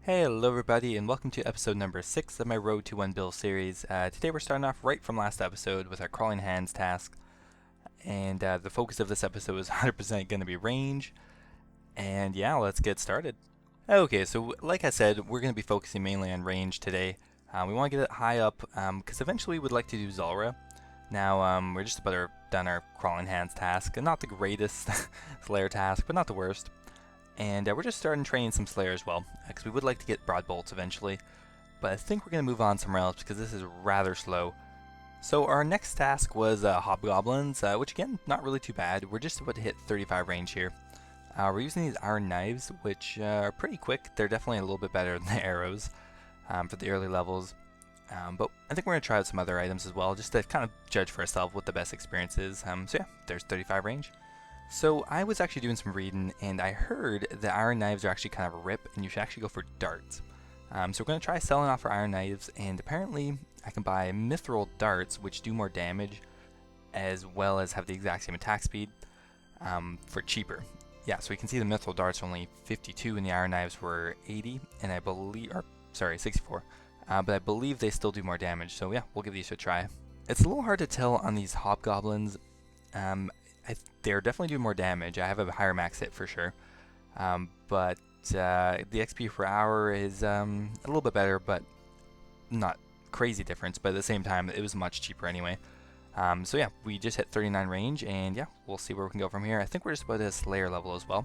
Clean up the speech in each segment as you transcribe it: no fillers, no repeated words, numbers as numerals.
Hello everybody and welcome to episode number 6 of my Road to 1 Bill series. Today we're starting off right from last episode with our crawling hands task, and the focus of this episode is 100% going to be range, and yeah, let's get started. Okay, so like I said, we're going to be focusing mainly on range today. We want to get it high up because eventually we'd like to do zulrah. Now we're just about done our crawling hands task, and not the greatest Slayer task, but not the worst. And we're just starting training some Slayer as well, because we would like to get broad bolts eventually. But I think we're going to move on somewhere else because this is rather slow. So our next task was hobgoblins, which again, not really too bad. We're just about to hit 35 range here. We're using these iron knives, which are pretty quick. They're definitely a little bit better than the arrows for the early levels. But I think we're going to try out some other items as well, just to kind of judge for ourselves what the best experience is. So yeah, there's 35 range. So I was actually doing some reading, and I heard that iron knives are actually kind of a rip, and you should actually go for darts. So we're going to try selling off our iron knives, and apparently I can buy mithril darts, which do more damage, as well as have the exact same attack speed, for cheaper. Yeah, so we can see the mithril darts are only 52, and the iron knives were 80, and I believe, or sorry, 64. But I believe they still do more damage, so yeah, we'll give these a try. It's a little hard to tell on these hobgoblins. They're definitely doing more damage. I have a higher max hit for sure. But the XP per hour is a little bit better, but not crazy difference. But at the same time, it was much cheaper anyway. So yeah, we just hit 39 range, and yeah, we'll see where we can go from here. I think we're just about at a Slayer level as well,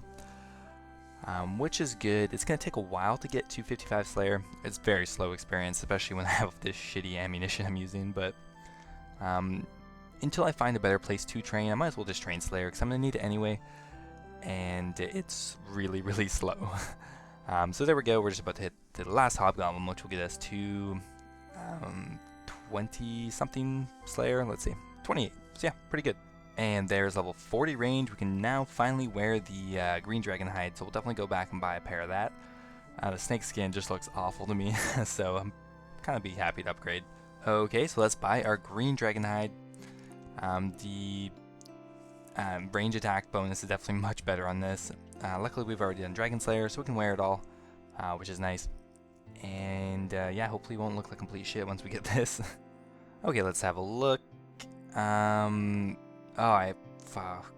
which is good. It's going to take a while to get to 55 Slayer. It's very slow experience, especially when I have this shitty ammunition I'm using, but until I find a better place to train, I might as well just train Slayer, because I'm going to need it anyway, and it's really, really slow. So there we go, we're just about to hit the last hobgoblin, which will get us to 20-something Slayer, let's see, 28, so yeah, pretty good. And there's level 40 range. We can now finally wear the green dragon hide, so we'll definitely go back and buy a pair of that. The snake skin just looks awful to me, so I'm kind of be happy to upgrade. Okay, so let's buy our green dragon hide. The range attack bonus is definitely much better on this. Luckily we've already done Dragon Slayer, so we can wear it all, which is nice. And yeah, hopefully it won't look like complete shit once we get this. Okay, let's have a look. Oh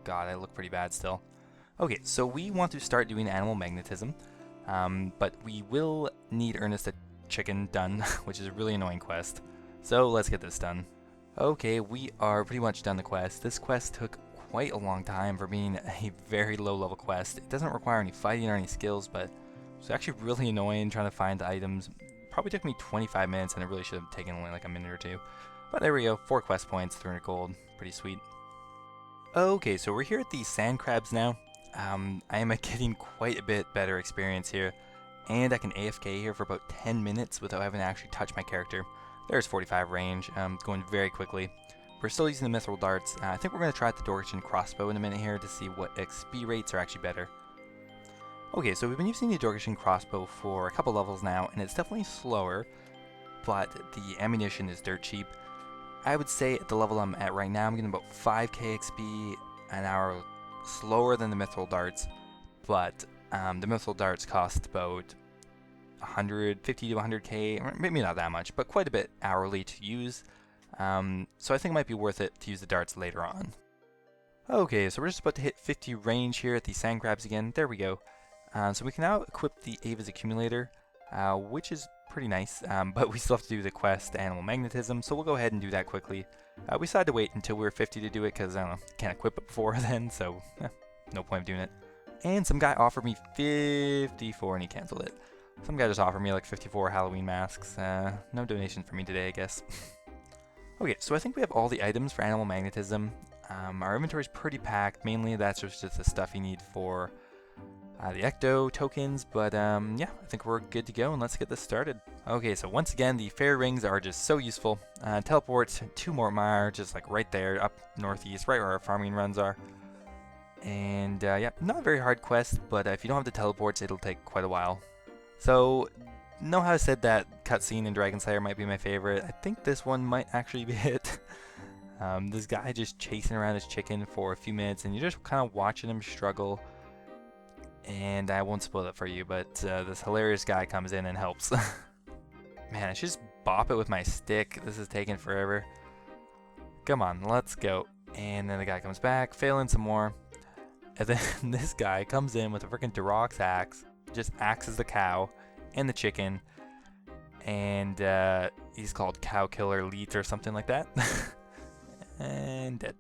god, I look pretty bad still. Okay, so we want to start doing animal magnetism, but we will need Ernest the Chicken done, which is a really annoying quest. So let's get this done. Okay, we are pretty much done the quest. This quest took quite a long time for being a very low level quest. It doesn't require any fighting or any skills, but it's actually really annoying trying to find the items. Probably took me 25 minutes, and it really should have taken only like a minute or two. But there we go, 4 quest points, 300 gold, pretty sweet. Okay, so we're here at the sand crabs now. I am getting quite a bit better experience here, and I can AFK here for about 10 minutes without having to actually touch my character. There's 45 range, going very quickly. We're still using the mithril darts. I think we're going to try out the Dorichin crossbow in a minute here to see what XP rates are actually better. Okay, so we've been using the Dorichin crossbow for a couple levels now, and it's definitely slower, but the ammunition is dirt cheap. I would say at the level I'm at right now, I'm getting about 5k XP an hour slower than the mithril darts, but the mithril darts cost about 150 to 100k, or maybe not that much, but quite a bit hourly to use. So I think it might be worth it to use the darts later on. Okay, so we're just about to hit 50 range here at the sand crabs again. There we go. So we can now equip the avas accumulator, which is pretty nice, but we still have to do the quest animal magnetism, so we'll go ahead and do that quickly. We decided to wait until we were 50 to do it because I don't know, can't equip it before then, so no point of doing it. And some guy offered me 54 and he canceled it. Some guy just offered me like 54 Halloween masks. No donation for me today, I guess. Okay, so I think we have all the items for animal magnetism. Our inventory is pretty packed. Mainly that's just the stuff you need for the ecto tokens, but yeah, I think we're good to go, and let's get this started. Okay, so once again, the fairy rings are just so useful. Teleport to Mortmire, just like right there, up northeast, right where our farming runs are. And yeah, not a very hard quest, but if you don't have the teleports, it'll take quite a while. So, know how I said that cutscene in Dragon Slayer might be my favorite? I think this one might actually be it. This guy just chasing around his chicken for a few minutes, and you're just kind of watching him struggle. And I won't spoil it for you, but this hilarious guy comes in and helps. Man, I should just bop it with my stick. This is taking forever. Come on, let's go. And then the guy comes back, failing some more. And then this guy comes in with a freaking Durox axe, just axes the cow and the chicken. And he's called Cow Killer Elite or something like that. And dead.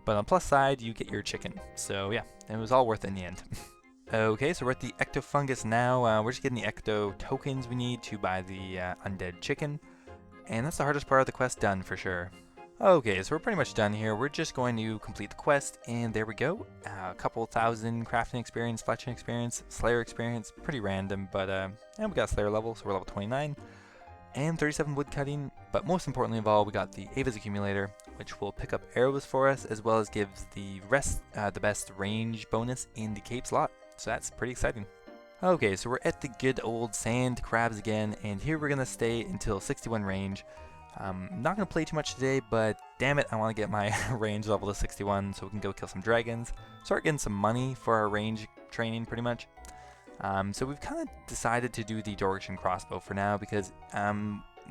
But on the plus side, you get your chicken. So yeah, it was all worth it in the end. Okay, so we're at the Ectofungus now. We're just getting the Ecto tokens we need to buy the undead chicken. And that's the hardest part of the quest done for sure. Okay, so we're pretty much done here. We're just going to complete the quest, and there we go. A couple thousand crafting experience, fletching experience, Slayer experience. Pretty random, but and we got Slayer level, so we're level 29. And 37 wood cutting, but most importantly of all, we got the avas accumulator, which will pick up arrows for us, as well as gives the rest the best range bonus in the cape slot. So that's pretty exciting. Okay, so we're at the good old sand crabs again, and here we're gonna stay until 61 range. I'm not gonna play too much today, but damn it, I want to get my range level to 61 so we can go kill some dragons, start getting some money for our range training pretty much. So we've kind of decided to do the Dorichan crossbow for now because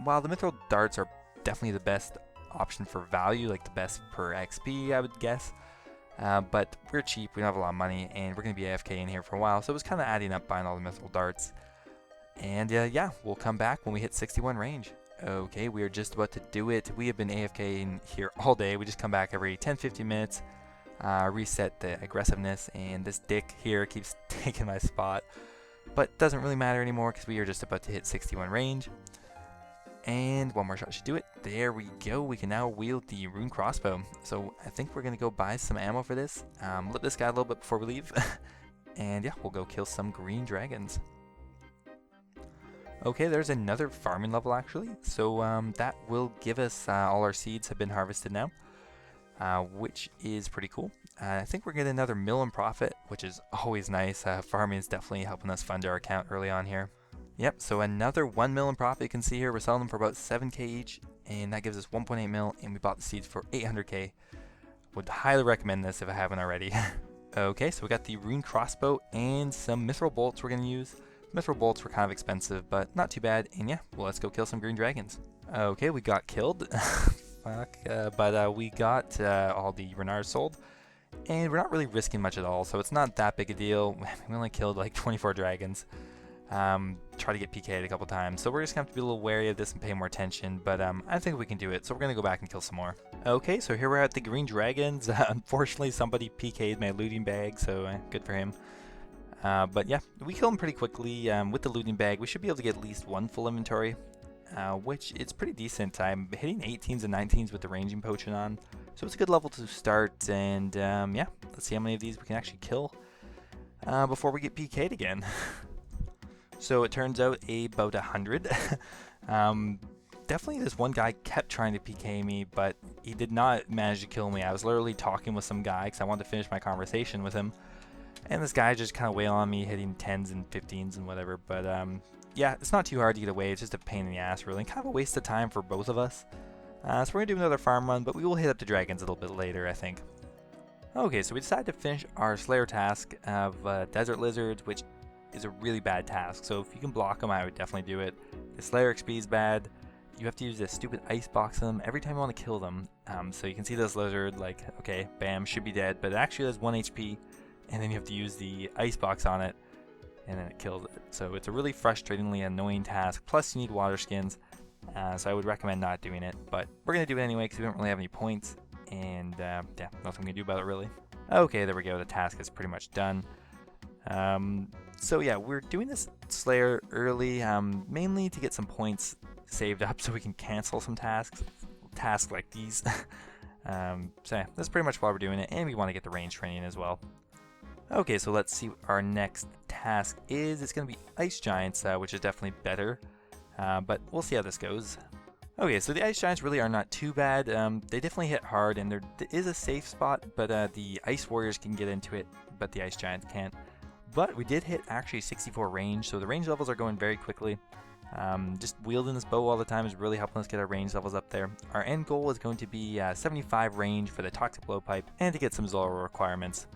while the mithril darts are definitely the best option for value, like the best per XP I would guess, but we're cheap, we don't have a lot of money, and we're going to be AFK in here for a while, so it was kind of adding up buying all the mithril darts. And yeah, we'll come back when we hit 61 range. Okay, we are just about to do it. We have been AFK in here all day. We just come back every 10-15 minutes, reset the aggressiveness, and this dick here keeps taking my spot. But doesn't really matter anymore because we are just about to hit 61 range. And one more shot should do it. There we go. We can now wield the rune crossbow. So I think we're going to go buy some ammo for this. Lip this guy a little bit before we leave. And yeah, we'll go kill some green dragons. Okay, there's another farming level actually, so that will give us all our seeds have been harvested now, which is pretty cool. I think we're getting another mill and profit, which is always nice. Farming is definitely helping us fund our account early on here. Yep, so another 1 mil in profit. You can see here we're selling them for about 7k each, and that gives us 1.8 mil, and we bought the seeds for 800k. Would highly recommend this if I haven't already. Okay, so we got the rune crossbow and some mithril bolts we're going to use. Mithril bolts were kind of expensive, but not too bad. And yeah, well, let's go kill some green dragons. Okay, we got killed. Fuck. But we got all the Renars sold. And we're not really risking much at all, so it's not that big a deal. We only killed like 24 dragons. Try to get PK'd a couple times. So we're just going to have to be a little wary of this and pay more attention. But I think we can do it, so we're going to go back and kill some more. Okay, so here we're at the green dragons. Unfortunately, somebody PK'd my looting bag, so good for him. But yeah, we kill them pretty quickly with the looting bag. We should be able to get at least one full inventory, which is pretty decent. I'm hitting 18s and 19s with the ranging potion on, so it's a good level to start. And yeah, let's see how many of these we can actually kill before we get PK'd again. So it turns out about 100. Definitely this one guy kept trying to PK me, but he did not manage to kill me. I was literally talking with some guy because I wanted to finish my conversation with him. And this guy just kind of wailed on me, hitting 10s and 15s and whatever. But yeah, it's not too hard to get away. It's just a pain in the ass, really. And kind of a waste of time for both of us. So we're going to do another farm run, but we will hit up the dragons a little bit later, I think. Okay, so we decided to finish our Slayer task of Desert Lizards, which is a really bad task. So if you can block them, I would definitely do it. The Slayer XP is bad. You have to use this stupid ice box on them every time you want to kill them. So you can see this lizard, like, okay, bam, should be dead. But it actually has 1 HP. And then you have to use the ice box on it, and then it kills it. So it's a really frustratingly annoying task. Plus you need water skins, so I would recommend not doing it. But we're going to do it anyway because we don't really have any points. And yeah, nothing we can do about it really. Okay, there we go. The task is pretty much done. So yeah, we're doing this Slayer early, mainly to get some points saved up so we can cancel some tasks like these. So yeah, that's pretty much why we're doing it. And we want to get the range training as well. Okay, so let's see what our next task is. It's going to be Ice Giants, which is definitely better, but we'll see how this goes. Okay, so the Ice Giants really are not too bad. They definitely hit hard, and there is a safe spot, but the Ice Warriors can get into it, but the Ice Giants can't. But we did hit actually 64 range, so the range levels are going very quickly. Just wielding this bow all the time is really helping us get our range levels up there. Our end goal is going to be 75 range for the Toxic Blowpipe, and to get some zulrah requirements.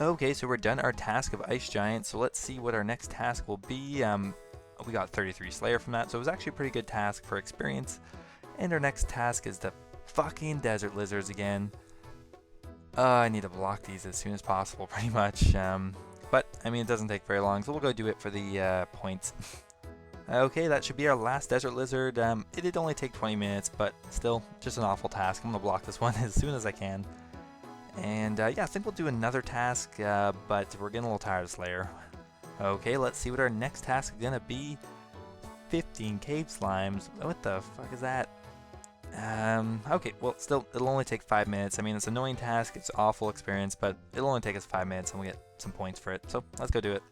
Okay, so we're done our task of Ice Giant, so let's see what our next task will be. We got 33 Slayer from that, so it was actually a pretty good task for experience. And our next task is the fucking Desert Lizards again. I need to block these as soon as possible, pretty much. But, I mean, it doesn't take very long, so we'll go do it for the points. Okay, that should be our last Desert Lizard. It did only take 20 minutes, but still, just an awful task. I'm going to block this one as soon as I can. And yeah, I think we'll do another task, but we're getting a little tired of Slayer. Okay, let's see what our next task is going to be. 15 cave slimes. What the fuck is that? Okay, well, still, it'll only take 5 minutes. I mean, it's an annoying task, it's awful experience, but it'll only take us 5 minutes and we'll get some points for it. So, let's go do it.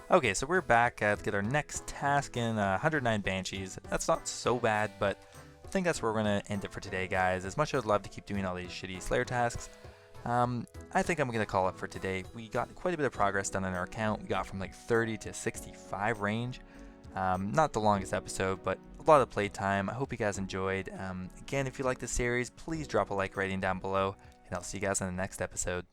Okay, so we're back to get our next task in 109 Banshees. That's not so bad, but I think that's where we're going to end it for today, guys. As much as I'd love to keep doing all these shitty Slayer tasks, I think I'm going to call it for today. We got quite a bit of progress done on our account. We got from like 30 to 65 range. Not the longest episode, but a lot of playtime. I hope you guys enjoyed. Again, if you like this series, please drop a like rating down below, and I'll see you guys in the next episode.